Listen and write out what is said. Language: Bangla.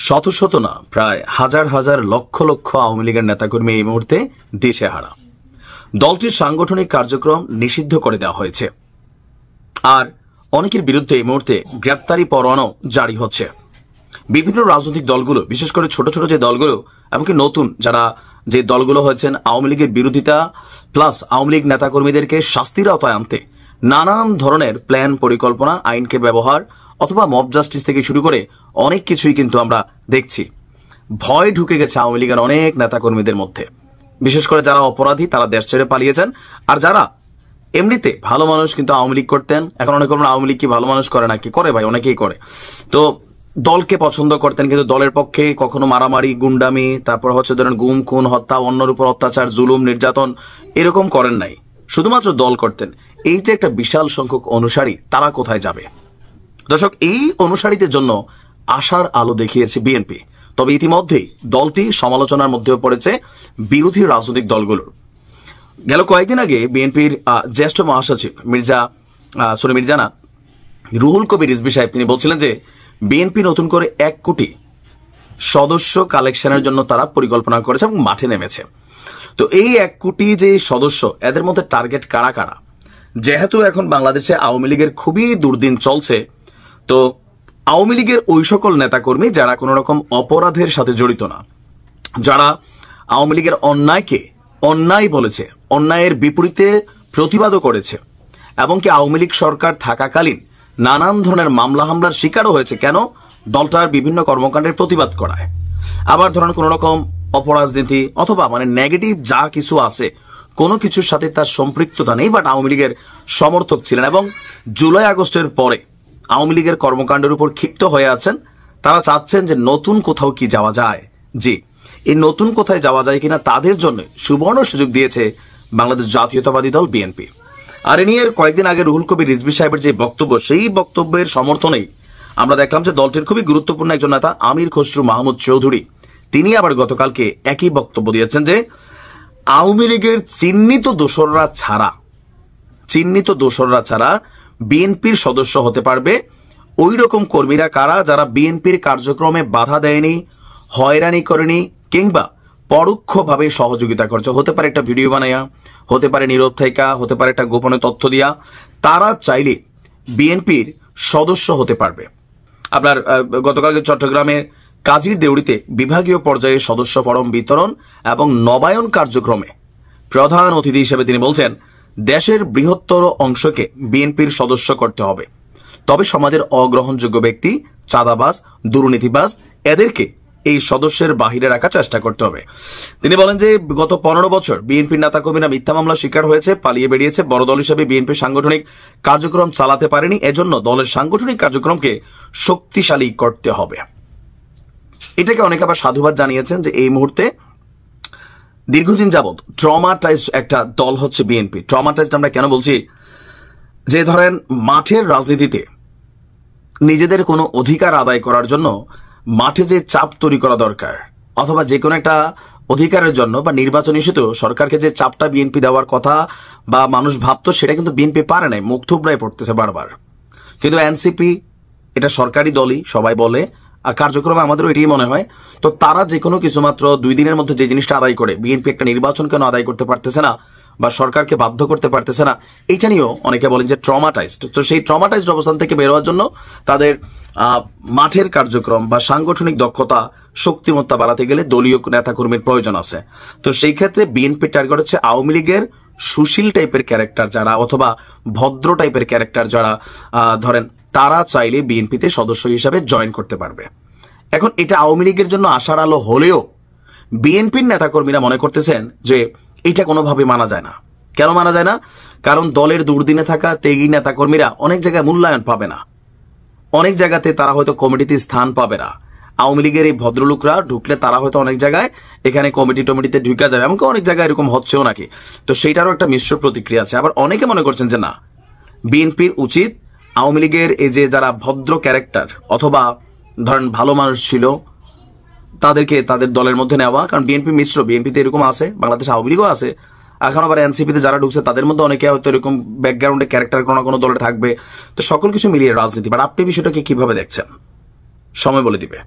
শত শত না প্রায় হাজার হাজার লক্ষ লক্ষ আওয়ামী লীগের নেতাকর্মী এই মুহূর্তে দিশেহারা। দলটির সাংগঠনিক কার্যক্রম নিষিদ্ধ করে দেওয়া হয়েছে, আর অনেকের বিরুদ্ধে এই মুহূর্তে গ্রেপ্তারি পরোয়ানাও জারি হচ্ছে। বিভিন্ন রাজনৈতিক দলগুলো, বিশেষ করে ছোট ছোট যে দলগুলো, এমনকি নতুন যারা যে দলগুলো হয়েছেন আওয়ামী লীগের বিরোধিতা প্লাস আওয়ামী লীগ নেতাকর্মীদেরকে শাস্তির আওতায় আনতে নানান ধরনের প্ল্যান, পরিকল্পনা, আইনকে ব্যবহার অথবা মব জাস্টিস থেকে শুরু করে অনেক কিছুই কিন্তু আমরা দেখছি। ভয় ঢুকে গেছে আওয়ামী লীগের অনেক নেতাকর্মীদের মধ্যে, বিশেষ করে যারা অপরাধী তারা দেশ ছেড়ে পালিয়েছেন, আর যারা এমনিতে ভালো মানুষ কিন্তু আওয়ামী লীগ করতেন, এখন অনেক আওয়ামী লীগ কি ভালো মানুষ করে নাকি? করে ভাই, অনেকেই করে। তো দলকে পছন্দ করতেন কিন্তু দলের পক্ষে কখনো মারামারি, গুন্ডামি, তারপর হচ্ছে ধরেন গুম, খুন, হত্যা, অন্যের উপর অত্যাচার, জুলুম, নির্যাতন এরকম করেন নাই, শুধুমাত্র দল করতেন। এই যে একটা বিশাল সংখ্যক অনুসারী, তারা কোথায় যাবে? দর্শক, এই অনুসারীদের জন্য আশার আলো দেখিয়েছে বিএনপি। তবে ইতিমধ্যেই দলটি সমালোচনার মধ্যেও পড়েছে বিরোধী রাজনৈতিক দলগুলোর। গেল কয়েকদিন আগে বিএনপির জ্যেষ্ঠ মহাসচিব মির্জানা রুহুল কবির রিজভী সাহেব তিনি বলছিলেন যে বিএনপি নতুন করে 1 কোটি সদস্য কালেকশনের জন্য তারা পরিকল্পনা করেছে এবং মাঠে নেমেছে। তো এই 1 কোটি যে সদস্য, এদের মধ্যে টার্গেট কারা কারা? যেহেতু এখন বাংলাদেশে আওয়ামী লীগের খুবই দুর্দিন চলছে, তো আওয়ামী লীগের ওই সকল নেতাকর্মী যারা কোনো রকম অপরাধের সাথে জড়িত না, যারা আওয়ামী লীগের অন্যায়কে অন্যায় বলেছে, অন্যায়ের বিপরীতে প্রতিবাদও করেছে, এবং কি আওয়ামী লীগ সরকার থাকাকালীন নানান ধরনের মামলা হামলার শিকারও হয়েছে, কেন? দলটার বিভিন্ন কর্মকাণ্ডের প্রতিবাদ করায়। আবার ধরেন কোন রকম অপরাজনীতি অথবা নেগেটিভ যা কিছু আছে, কোনো কিছুর সাথে তার সম্পৃক্ততা নেই, বাট আওয়ামী লীগের সমর্থক ছিলেন এবং জুলাই আগস্টের পরে আওয়ামী লীগের কর্মকাণ্ডের উপর ক্ষিপ্ত হয়ে আছেন। তারা চাচ্ছেন যে নতুন কোথাও কি যাওয়া যায়। জি, এই নতুন কোথায় যাওয়া যায় কিনা তাদের জন্য সুবর্ণ সুযোগ দিয়েছে বাংলাদেশ জাতীয়তাবাদী দল বিএনপি। আর এ নিয়ে কয়েকদিন আগে রুহুল কবির রিজভী সাহেবের যে বক্তব্য, সেই বক্তব্যের সমর্থনেই আমরা দেখলাম যে দলটির খুবই গুরুত্বপূর্ণ একজন নেতা আমির খসরু মাহমুদ চৌধুরী, তিনি আবার গতকালকে একই বক্তব্য দিয়েছেন যে আওয়ামী লীগের চিহ্নিত দোসররা ছাড়া বিএনপির সদস্য হতে পারবে ওই রকম কর্মীরা কারা, যারা বিএনপির কার্যক্রমে বাধা দেয়নি, হয়রানি করেনি, কিংবা পরোক্ষভাবে সহযোগিতা করছে। হতে পারে একটা ভিডিও বানাইয়া, হতে পারে নীরব থাইকা, হতে পারে একটা গোপনে তথ্য দিয়া, তারা চাইলে বিএনপির সদস্য হতে পারবে। আপনার গতকালকে চট্টগ্রামের কাজীর দেউড়িতে বিভাগীয় পর্যায়ে সদস্য ফরম বিতরণ এবং নবায়ন কার্যক্রমে প্রধান অতিথি হিসেবে তিনি বলছেন, দেশের বৃহত্তর অংশকে বিএনপির সদস্য করতে হবে, তবে সমাজের অগ্রহণযোগ্য ব্যক্তি, চাঁদাবাজ, দুর্নীতিবাজ এদেরকে এই সদস্যের বাহিরে রাখার চেষ্টা করতে হবে। তিনি বলেন যে গত 15 বছর বিএনপির নেতাকর্মীরা মিথ্যা মামলার শিকার হয়েছে, পালিয়ে বেরিয়েছে, বড় দল হিসেবে বিএনপির সাংগঠনিক কার্যক্রম চালাতে পারেনি, এজন্য দলের সাংগঠনিক কার্যক্রমকে শক্তিশালী করতে হবে। এটাকে অনেকে আবার সাধুবাদ জানিয়েছেন যে এই মুহূর্তে দীর্ঘদিন যাবৎ ট্রমাটাইজড একটা দল হচ্ছে বিএনপি। ট্রমাটাইজড আমরা কেন বলছি? যে ধরেন মাঠের রাজনীতিতে নিজেদের কোনো অধিকার আদায় করার জন্য মাঠে যে চাপ তৈরি করা দরকার, অথবা যে কোনো একটা অধিকারের জন্য বা নির্বাচন ইস্যুতে সরকারকে যে চাপটা বিএনপি দেওয়ার কথা বা মানুষ ভাবতো, সেটা কিন্তু বিএনপি পারে নাই, মুখ থুবড়ায় পড়তেছে বারবার। কিন্তু এনসিপি এটা সরকারি দলই, সবাই বলে, আর কার্যক্রমে আমাদেরও এটাই মনে হয়। তো তারা যে কোনো কিছু মাত্র 2 দিনের মধ্যে যে জিনিসটা আদায় করে, বিএনপি একটা নির্বাচন কেন আদায় করতে পারতেছে না বা সরকারকে বাধ্য করতে পারতেছে না, এইটা নিয়েও অনেকে বলেন যে ট্রমাটাইজড। তো সেই ট্রমাটাইজড অবস্থান থেকে বের হওয়ার জন্য তাদের মাঠের কার্যক্রম বা সাংগঠনিক দক্ষতা, শক্তিমত্তা বাড়াতে গেলে দলীয় নেতাকর্মীর প্রয়োজন আছে। তো সেই ক্ষেত্রে বিএনপি টার্গেট হচ্ছে আওয়ামী লীগের সুশীল টাইপের ক্যারেক্টার যারা, অথবা ভদ্র টাইপের ক্যারেক্টার যারা, ধরেন তারা চাইলে বিএনপিতে সদস্য হিসাবে জয়েন করতে পারবে। এখন এটা আওয়ামী লীগের জন্য আশার আলো হলেও বিএনপির নেতাকর্মীরা মনে করতেছেন যে এটা কোনোভাবে মানা যায় না। কেন মানা যায় না? কারণ দলের দুর্দিনে থাকা ত্যাগী নেতাকর্মীরা অনেক জায়গায় মূল্যায়ন পাবে না, অনেক জায়গাতে তারা হয়তো কমিটিতে স্থান পাবে না। আওয়ামী লীগের এই ভদ্রলোকরা ঢুকলে তারা হয়তো অনেক জায়গায় এখানে কমিটিতে ঢুকে যাবে, এমনকি অনেক জায়গায় এরকম হচ্ছেও নাকি। তো সেইটারও একটা মিশ্র প্রতিক্রিয়া আছে। আবার অনেকে মনে করছেন যে না, বিএনপির উচিত আওয়ামী লীগের এই যে যারা ভদ্র ক্যারেক্টার অথবা ধরেন ভালো মানুষ ছিল, তাদেরকে তাদের দলের মধ্যে নেওয়া। কারণ বিএনপি মিশ্র, বিএনপিতে এরকম আছে, বাংলাদেশ আওয়ামী লীগও আছে, এখন আবার এনসিপিতে যারা ঢুকছে তাদের মধ্যে অনেকে হয়তো এরকম ব্যাকগ্রাউন্ডে ক্যারেক্টার কোনো না কোনো দলে থাকবে। তো সকল কিছু মিলিয়ে রাজনীতি। বাট আপনি বিষয়টাকে কিভাবে দেখছেন? সময় বলে দিবে।